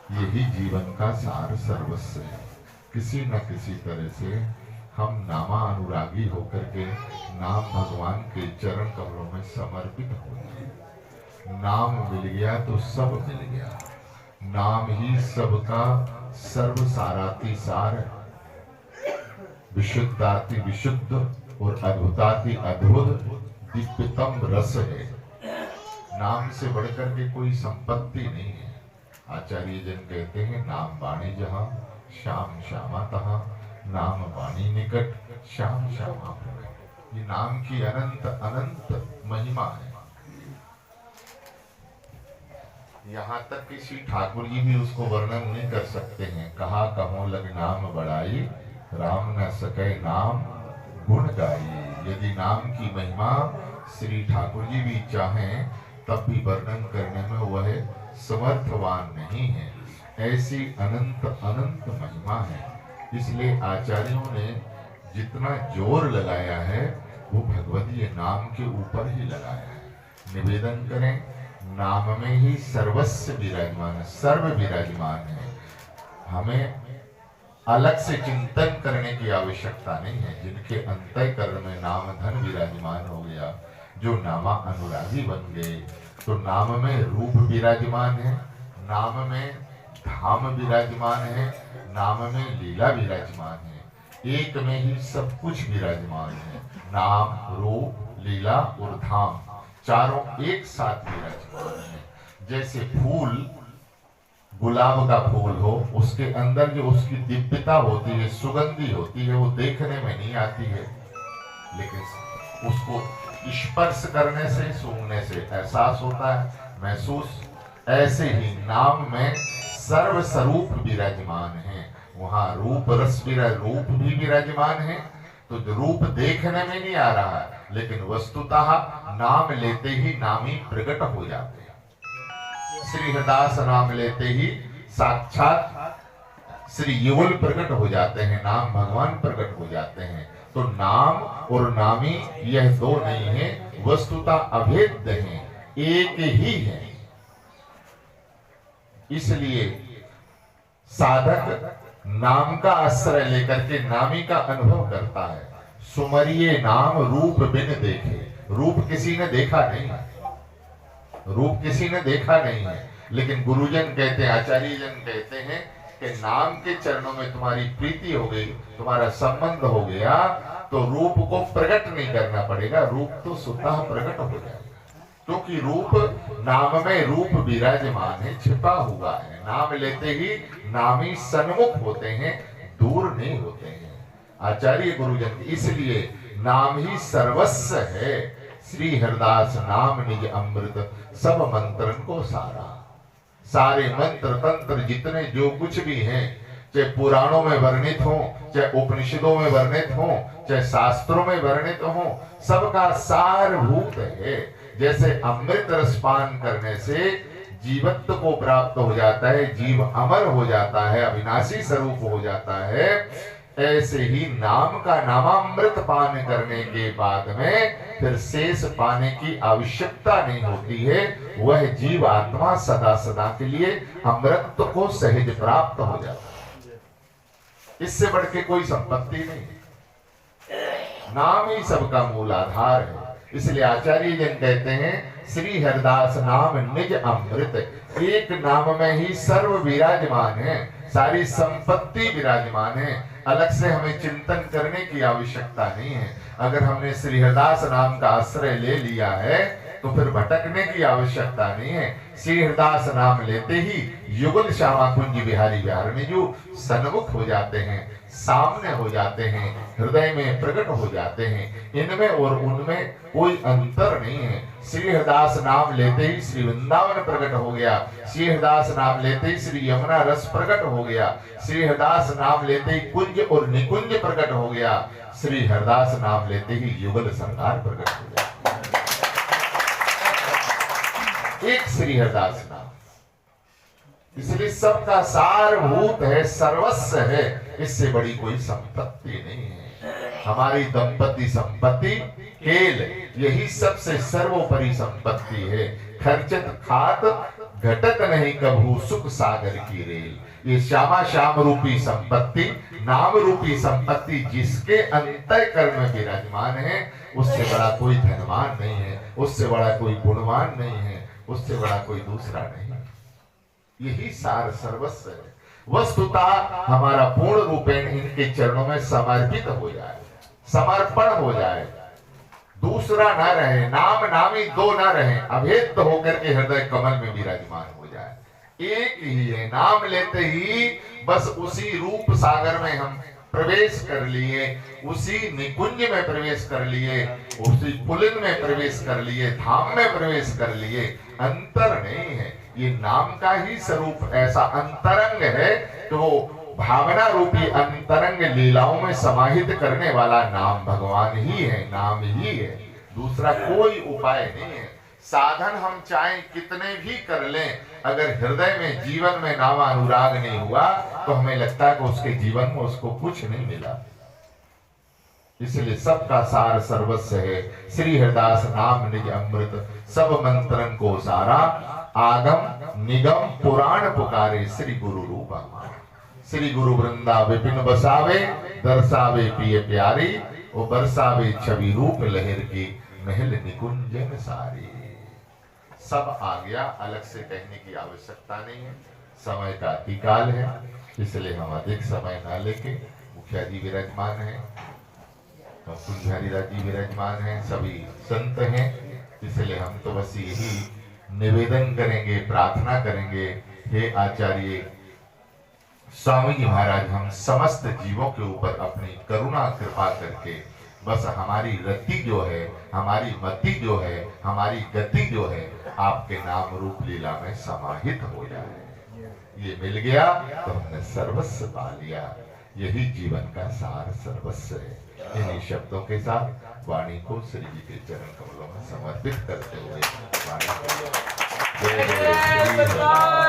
यही जीवन का सार सर्वस्व है। किसी न किसी तरह से हम नामानुरागी होकर के नाम भगवान के चरण कमलों में समर्पित हो जाए। नाम मिल गया तो सब मिल गया। नाम ही सबका सर्व साराती सार है। विशुद्धाति विशुद्ध और अद्भुताति अद्भुत दिव्यतम रस है। नाम से बढ़कर के कोई संपत्ति नहीं है। आचार्य जन कहते हैं नाम वाणी जहां श्याम श्यामा तहां, नाम वाणी निकट श्याम श्यामा प्रकट। ये नाम की अनंत अनंत महिमा है। यहाँ तक कि श्री ठाकुर जी भी उसको वर्णन नहीं कर सकते हैं। कहा कहो लग नाम बढ़ाई, राम न सके नाम गुण गाई। यदि नाम की महिमा श्री ठाकुर जी भी चाहें तब भी वर्णन करने में वह समर्थवान नहीं है। ऐसी अनंत अनंत महिमा है। इसलिए आचार्यों ने जितना जोर लगाया है वो भगवतीय नाम के ऊपर ही लगाया है। निवेदन करें, नाम में ही सर्वस्व विराजमान है, सर्व विराजमान है। हमें अलग से चिंतन करने की आवश्यकता नहीं है। जिनके अंतःकरण में नाम धन विराजमान हो गया, जो नामा अनुरागी बन गए, तो नाम में रूप विराजमान है, नाम में धाम विराजमान है, नाम में लीला विराजमान है। एक में ही सब कुछ विराजमान है। नाम, रूप, लीला और धाम चारों एक साथ विराजमान है। जैसे फूल, गुलाब का फूल हो, उसके अंदर जो उसकी दिव्यता होती है, सुगंधी होती है, वो देखने में नहीं आती है, लेकिन उसको स्पर्श करने से, सूंघने से एहसास होता है, महसूस। ऐसे ही नाम में सर्व स्वरूप विराजमान है। वहां रूप रस रूप भी विराजमान है। तो रूप देखने में नहीं आ रहा है, लेकिन वस्तुतः नाम लेते ही नामी प्रकट हो जाते हैं। श्री हरदास नाम लेते ही साक्षात श्री युगल प्रकट हो जाते हैं, नाम भगवान प्रकट हो जाते हैं। तो नाम और नामी यह दो नहीं है, वस्तुतः अभेद्य है, एक ही है। इसलिए साधक नाम का आश्रय लेकर के नामी का अनुभव करता है। सुमरिये नाम रूप बिन देखे। रूप किसी ने देखा नहीं है, रूप किसी ने देखा नहीं है, लेकिन गुरुजन कहते हैं, आचार्य जन कहते हैं कि नाम के चरणों में तुम्हारी प्रीति हो गई, तुम्हारा संबंध हो गया, तो रूप को प्रकट नहीं करना पड़ेगा, रूप तो स्वतः प्रकट हो जाएगा। क्योंकि रूप, नाम में रूप विराजमान है, छिपा हुआ है। नाम लेते ही नामी सन्मुख होते हैं, दूर नहीं होते हैं। आचार्य गुरुजन, इसलिए नाम ही सर्वस्व है। श्री हरदास नाम निज अमृत, सब मंत्रन को सारा। सारे मंत्र तंत्र जितने जो कुछ भी हैं, चाहे पुराणों में वर्णित हो, चाहे उपनिषदों में वर्णित हो, चाहे शास्त्रों में वर्णित हो, सबका सारभूत है। जैसे अमृत रस पान करने से जीवत्व को प्राप्त हो जाता है, जीव अमर हो जाता है, अविनाशी स्वरूप हो जाता है, ऐसे ही नाम का नामामृत पान करने के बाद में फिर शेष पाने की आवश्यकता नहीं होती है। वह जीव आत्मा सदा सदा के लिए अमृत को सहज प्राप्त हो जाता है। इससे बढ़ के कोई संपत्ति नहीं। नाम ही सबका मूल आधार है। इसलिए आचार्य जन कहते हैं, श्री हरदास नाम निज अमृत। एक नाम में ही सर्व विराजमान है, सारी संपत्ति विराजमान है। अलग से हमें चिंतन करने की आवश्यकता नहीं है। अगर हमने श्री हरदास नाम का आश्रय ले लिया है तो फिर भटकने की आवश्यकता नहीं है। श्री हरदास नाम लेते ही युगल श्यामा कुंज बिहारी बिहार में जो सन्मुख हो जाते हैं, सामने हो जाते हैं, हृदय में प्रकट हो जाते हैं। इनमें और उनमें कोई अंतर नहीं है। श्री हरदास नाम लेते ही श्री वृंदावन प्रकट हो गया, श्री हरदास नाम लेते ही श्री यमुना रस प्रकट हो गया, श्री हरदास नाम लेते ही कुंज और निकुंज प्रकट हो गया, श्री हरदास नाम लेते ही युगल संहार प्रकट हो गया। एक श्री हरदास नाम, इसलिए सबका सारभूत है, सर्वस्व है। इससे बड़ी कोई संपत्ति नहीं है। हमारी दंपति संपत्ति केल, यही सबसे सर्वोपरि संपत्ति है। खर्चत खात घटत नहीं कभू सुख सागर की रेल। ये श्यामा श्याम रूपी संपत्ति, नाम रूपी संपत्ति जिसके अंतःकरण में विराजमान है, उससे बड़ा कोई धनवान नहीं है, उससे बड़ा कोई गुणवान नहीं है, उससे बड़ा कोई दूसरा नहीं है। यही सार सर्वस्व है। वस्तुतः हमारा पूर्ण रूपेण इनके चरणों में समर्पित हो जाए, समर्पण हो जाए, दूसरा ना रहे, नाम नामी दो ना रहे, अभेद होकर के हृदय कमल में विराजमान हो जाए। एक ही है, नाम लेते ही बस उसी रूप सागर में हम प्रवेश कर लिए, उसी निकुंज में प्रवेश कर लिए, उसी पुलिन में प्रवेश कर लिए, धाम में प्रवेश कर लिए। अंतर नहीं है, ये नाम का ही स्वरूप ऐसा अंतरंग है कि वो भावना रूपी अंतरंग लीलाओं में समाहित करने वाला नाम भगवान ही है, नाम ही है, दूसरा कोई उपाय नहीं है। साधन हम चाहे कितने भी कर लें, अगर हृदय में जीवन में नाम अनुराग नहीं हुआ तो हमें लगता है कि उसके जीवन में उसको कुछ नहीं मिला। इसलिए सबका सार सर्वस्व है। श्री हरिदास नाम निज अमृत, सब मंत्रन को सारा, आगम निगम पुराण पुकारे, श्री गुरु रूप हमारा। श्री गुरु वृंदा विपिन बसावे, दर्शावे पिय प्यारी, वो बरसावे छवि रूप लहर की, महल निकुंजन सारी। सब आ गया, अलग से कहने की आवश्यकता नहीं है, समय का अतिकाल है, इसलिए हम अधिक समय ना लेके, मुखिया जी विराजमान है, कुंजारीदास जी विराजमान है, सभी संत हैं, इसलिए हम तो बस यही निवेदन करेंगे, प्रार्थना करेंगे, हे आचार्य स्वामी जी महाराज, हम समस्त जीवों के ऊपर अपनी करुणा कृपा करके बस हमारी रति जो है, हमारी मति जो है, हमारी गति जो है, आपके नाम रूप लीला में समाहित हो जाए। ये मिल गया तो हमने सर्वस्व पा लिया। यही जीवन का सार सर्वस्व है। इन्हीं शब्दों के साथ वाणी को श्री जी के चरण कमलों में समर्पित करते हुए वाणी को जय श्री राम।